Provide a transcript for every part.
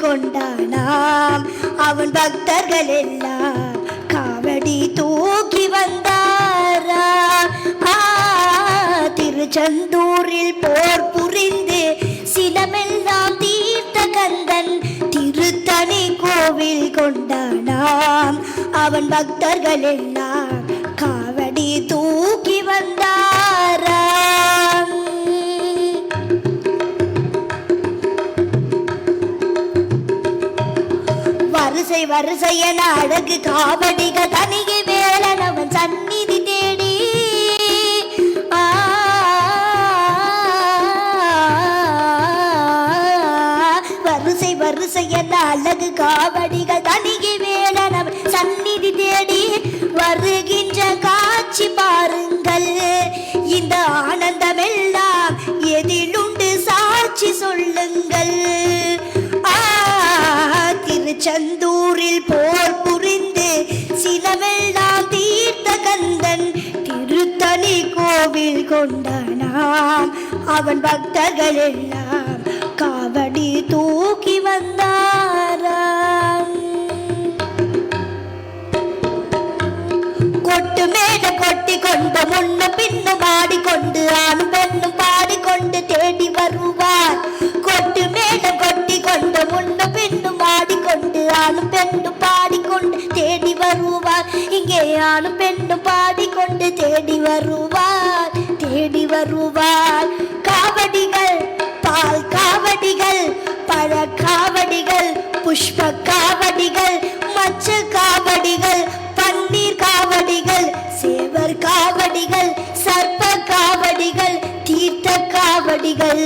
கொண்டானாம். அவன் பக்தர்கள் எல்லாம் காவடி தூக்கி வந்தாரா. திருச்செந்தூரில் போர் புரிந்து சிலமெல்லாம் தீர்த்த கந்தன் திருத்தணி கோவில் கொண்டானாம். அவன் பக்தர்கள் எல்லாம் காவடி தூக்கி வந்தாராம். வரிசை வரிசையன அழகு காவடிக தனிகை வேலன் அவன் சந்நிதி தேடி வரிசை வரிசையன அழகு காவடிகள் தனிகை வேலன் அவன் சந்நிதி தேடி வருகின்ற காட்சி பாருங்கள். இந்த ஆனந்தமெல்லாம் எதிலுண்டு சாட்சி சொல்லுங்கள். திருச்செந்தூரில் போர் புரிந்து சிலமெல்லாம் தீர்த்த கந்தன் திருத்தணி கோவில் கொண்டானாம். அவன் பக்தர்கள் எல்லாம் காவடி தூக்கி வந்தாராம். கொட்டு மேல கொட்டி கொண்டு முன்ன பின்னு பாடிக்கொண்டு ஆணும் பெண்ணும் பாடிக்கொண்டு தேடி வருவார். கொட்டு மேல கொட்டி கொண்டு முன்ன பின்னும் பாடிக்கொண்டு ஆணும் பெண்ணும் பாடிக்கொண்டு தேடி வருவார். இங்கே ஆணும் பெண்ணும் பாடிக்கொண்டு தேடி வருவார், தேடி வருவார். காவடிகள், பால் காவடிகள், பழ காவடிகள், புஷ்ப காவடிகள், மச்ச காவடிகள், பன்னீர் காவடிகள், சேவர் காவடிகள், சர்ப்ப காவடிகள், தீர்த்த காவடிகள்.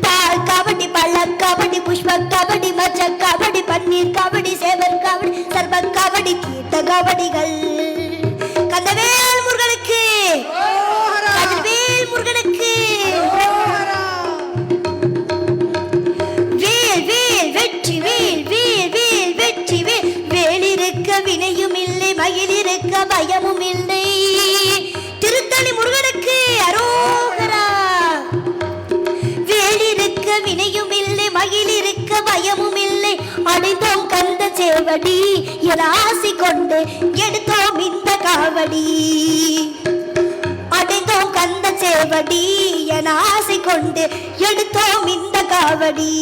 பால் காவடி, பழ காவடி, புஷ்ப காவடி, மச்ச காவடி, பன்னீர் காவடி, சேவர் காவடி, சர்ப்ப காவடி, தீர்த்த காவடிகள். கந்தவேல் முருகனுக்கு, கந்தவேல் முருகனுக்கு. வேல் வேல் வெற்றி வேல், வேல் வேல் வெற்றி வேல். வேலிருக்க வினையும் இல்லை, மயிலிருக்க பயமும் இல்லை. திருத்தணி முருகனுக்கு அரோகரா. வேலிருக்க வினையும் இல்லை, மயிலிருக்க பயமும் இல்லை. அடைந்தோம் கந்த சேவடி என ஆசி கொண்டு எடுத்தோம் இந்த காவடி. அடைந்தோம் கந்த சேவடி என ஆசை கொண்டு எடுத்தோம் இந்த காவடி.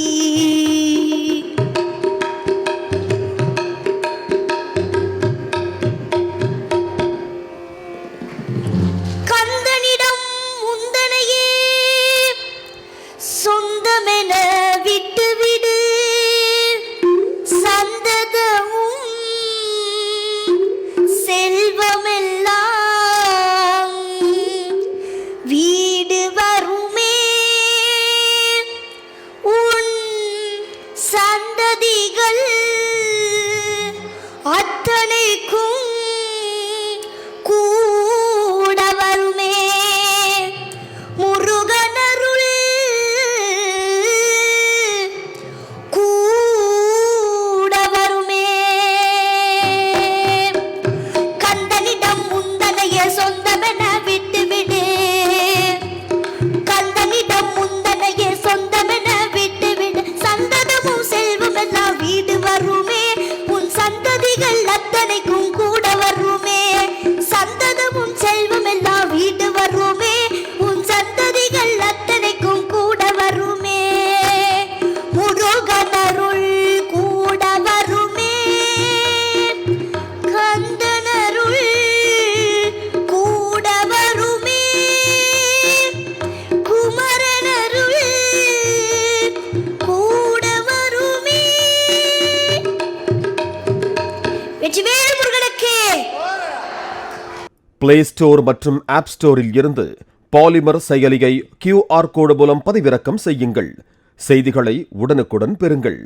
கந்தனிடம் உந்தனையே சொந்தமென விட்டுவிடு. சந்ததமும் செல்வமெல்லாம் வீடு வருமே. உன் சந்ததிகள் அத்தனைக்கும் கூட வருமே. முருகனருள் கூட வருமே. கந்தனிடம் முந்தனைய சொந்தமென விட்டுவிடு. கந்தனிடம் முந்தனைய சொந்தமென விட்டுவிடு. சந்ததமும் செல்வம் எல்லாம் வீடு வருமே. உன் சந்ததிகள் அத்தனைக்கும் கூட வருமே. சந்ததமும் செல்வம் எல்லாம் வீடு வருமே. உன் சந்ததிகள் அத்தனைக்கும் கூட வருமே. முருகனருள் கூட வருமே. கந்தனருள் கூட வருமே. குமரனருள் கூட வருமே. வெற்றிவேல் முருகனுக்கு. பிளே ஸ்டோர் மற்றும் ஆப் ஸ்டோரில் இருந்து பாலிமர் செயலியை QR கோடு மூலம் பதிவிறக்கம் செய்யுங்கள். செய்திகளை உடனுக்குடன் பெறுங்கள்.